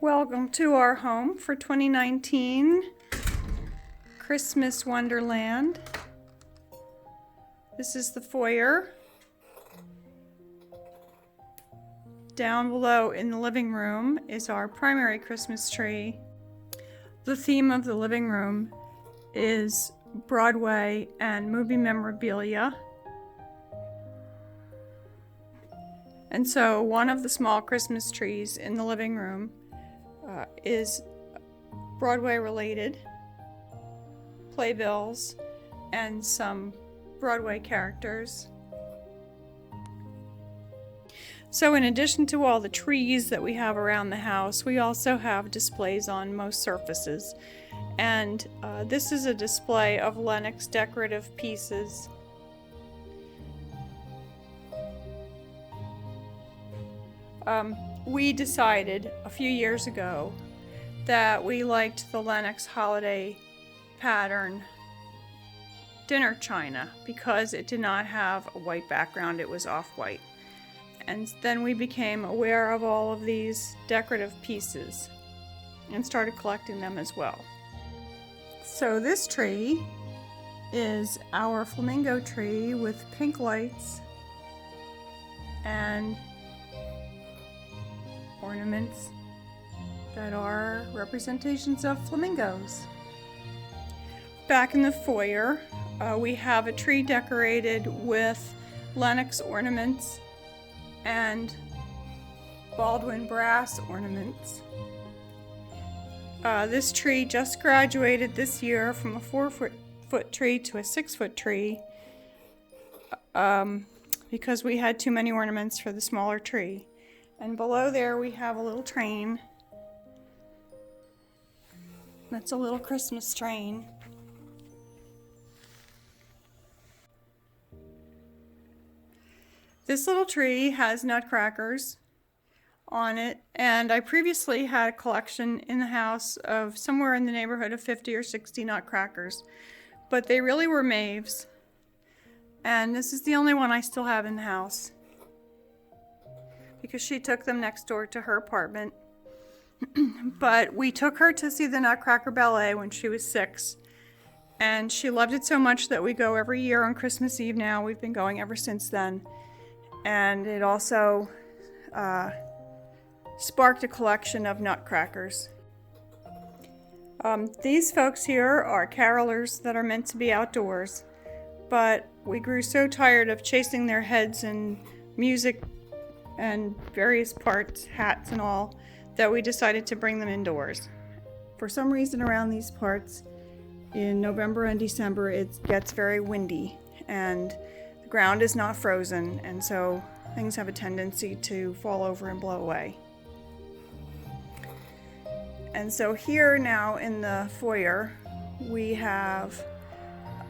Welcome to our home for 2019 Christmas Wonderland. This is the foyer. Down below in the living room is our primary Christmas tree. The theme of the living room is Broadway and movie memorabilia. And so one of the small Christmas trees in the living room is Broadway related, playbills, and some Broadway characters. So in addition to all the trees that we have around the house, we also have displays on most surfaces. And this is a display of Lenox decorative pieces. We decided a few years ago that we liked the Lenox holiday pattern dinner china because it did not have a white background, it was off-white. And then we became aware of all of these decorative pieces and started collecting them as well. So this tree is our flamingo tree with pink lights and ornaments that are representations of flamingos. Back in the foyer, we have a tree decorated with Lenox ornaments and Baldwin brass ornaments. This tree just graduated this year from a 4-foot tree to a 6-foot tree because we had too many ornaments for the smaller tree. And below there we have a little train. That's a little Christmas train. This little tree has nutcrackers on it, and I previously had a collection in the house of somewhere in the neighborhood of 50 or 60 nutcrackers, but they really were Maeve's, and this is the only one I still have in the house because she took them next door to her apartment. But we took her to see the Nutcracker Ballet when she was 6, and she loved it so much that we go every year on Christmas Eve now. We've been going ever since then. And it also sparked a collection of nutcrackers. These folks here are carolers that are meant to be outdoors, but we grew so tired of chasing their heads and music and various parts, hats and all, that we decided to bring them indoors. For some reason around these parts, in November and December, it gets very windy and the ground is not frozen, and so things have a tendency to fall over and blow away. And so here now in the foyer, we have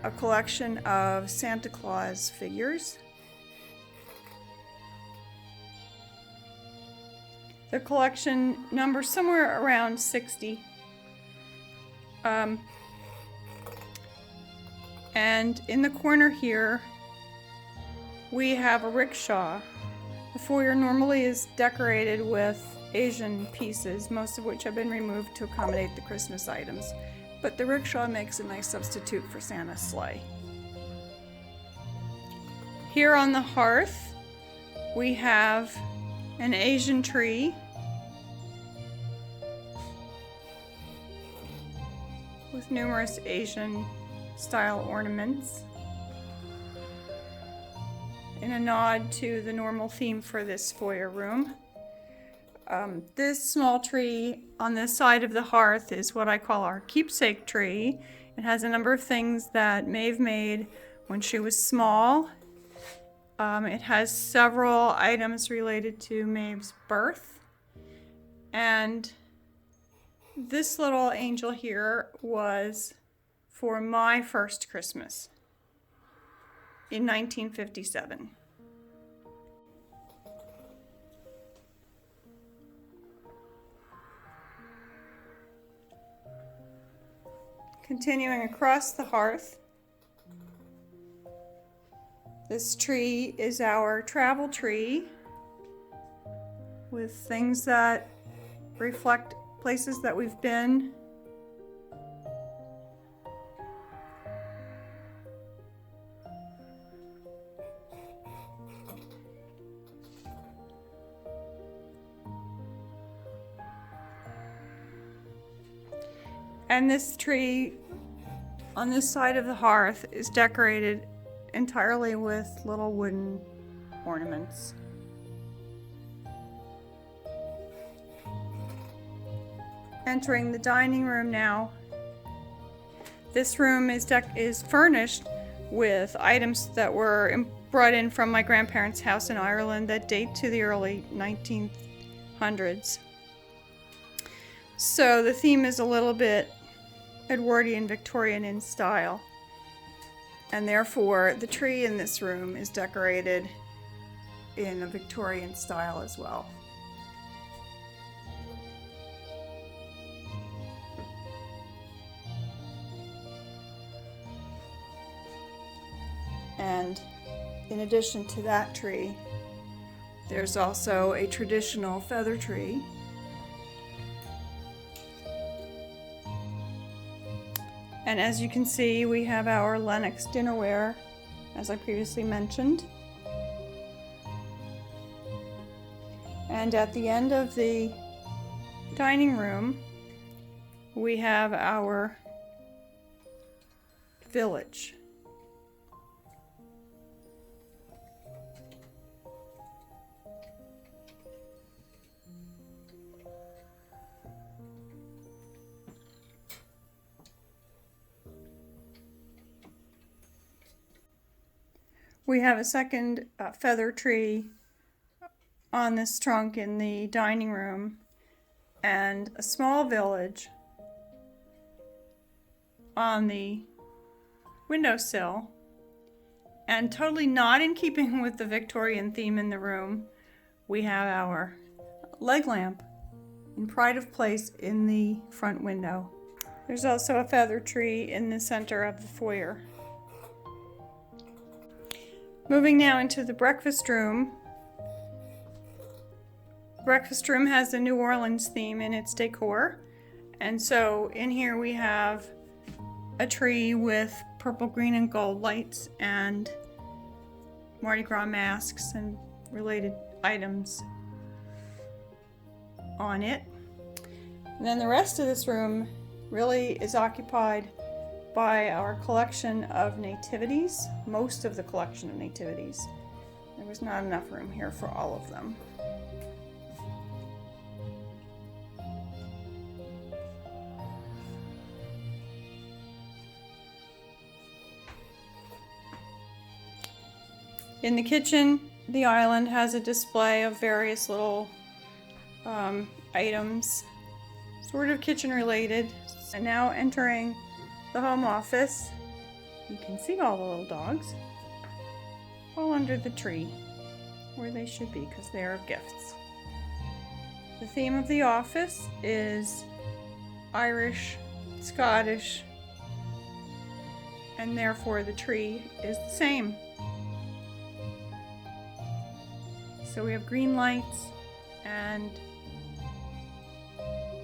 a collection of Santa Claus figures. The collection numbers somewhere around 60. And in the corner here, we have a rickshaw. The foyer normally is decorated with Asian pieces, most of which have been removed to accommodate the Christmas items. But the rickshaw makes a nice substitute for Santa's sleigh. Here on the hearth, we have an Asian tree with numerous Asian style ornaments in a nod to the normal theme for this foyer room. This small tree on this side of the hearth is what I call our keepsake tree. It has a number of things that Maeve made when she was small. It has several items related to Maeve's birth. And this little angel here was for my first Christmas in 1957. Continuing across the hearth, this tree is our travel tree with things that reflect places that we've been. And this tree on this side of the hearth is decorated entirely with little wooden ornaments. Entering the dining room now. This room is furnished with items that were brought in from my grandparents' house in Ireland that date to the early 1900s. So the theme is a little bit Edwardian Victorian in style, and therefore the tree in this room is decorated in a Victorian style as well. And in addition to that tree, there's also a traditional feather tree. And as you can see, we have our Lenox dinnerware, as I previously mentioned. And at the end of the dining room, we have our village. We have a second feather tree on this trunk in the dining room, and a small village on the windowsill. And totally not in keeping with the Victorian theme in the room, we have our leg lamp in pride of place in the front window. There's also a feather tree in the center of the foyer. Moving now into the breakfast room. The breakfast room has the New Orleans theme in its decor. And so in here we have a tree with purple, green, and gold lights and Mardi Gras masks and related items on it. And then the rest of this room really is occupied by our collection of nativities, most of the collection of nativities. There was not enough room here for all of them. In the kitchen, the island has a display of various little items, sort of kitchen related. And now entering the home office, you can see all the little dogs all under the tree where they should be because they are gifts. The theme of the office is Irish, Scottish, and therefore the tree is the same. So we have green lights and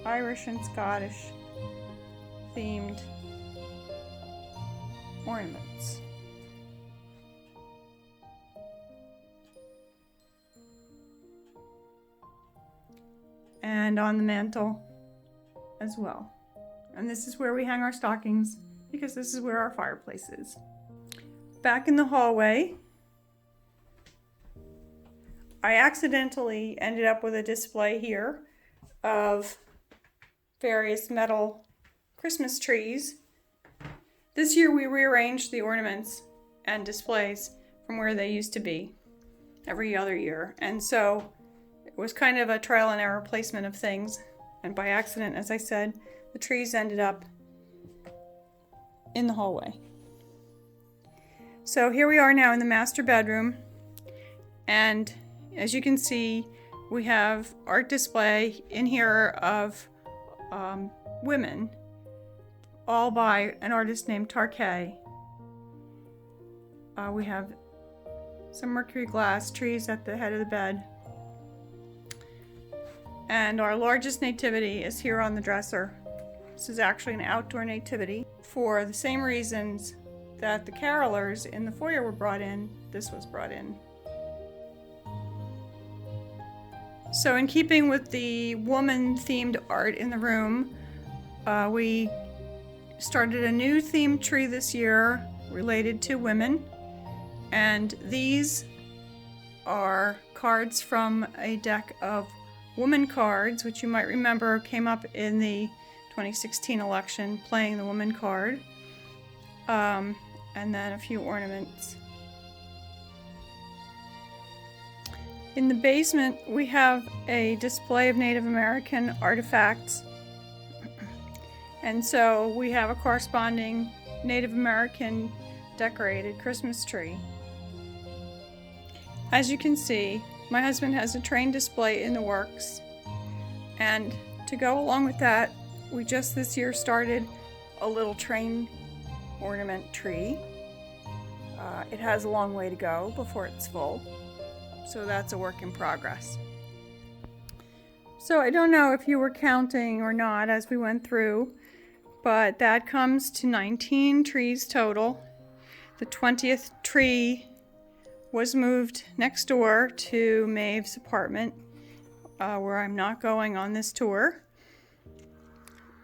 Irish and Scottish themed ornaments. And on the mantle as well. And this is where we hang our stockings because this is where our fireplace is. Back in the hallway, I accidentally ended up with a display here of various metal Christmas trees. This year we rearranged the ornaments and displays from where they used to be every other year. And so it was kind of a trial and error placement of things. And by accident, as I said, the trees ended up in the hallway. So here we are now in the master bedroom. And as you can see, we have art display in here of women, all by an artist named Tarkay. We have some mercury glass trees at the head of the bed. And our largest nativity is here on the dresser. This is actually an outdoor nativity. For the same reasons that the carolers in the foyer were brought in, this was brought in. So in keeping with the woman-themed art in the room, we started a new themed tree this year related to women. And these are cards from a deck of woman cards, which you might remember came up in the 2016 election, playing the woman card. And then a few ornaments. In the basement, we have a display of Native American artifacts. And so we have a corresponding Native American decorated Christmas tree. As you can see, my husband has a train display in the works. And to go along with that, we just this year started a little train ornament tree. It has a long way to go before it's full. So that's a work in progress. So I don't know if you were counting or not as we went through, but that comes to 19 trees total. The 20th tree was moved next door to Maeve's apartment, where I'm not going on this tour.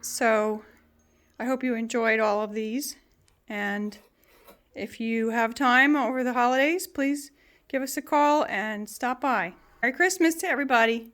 So I hope you enjoyed all of these, and if you have time over the holidays, please give us a call and stop by. Merry Christmas to everybody!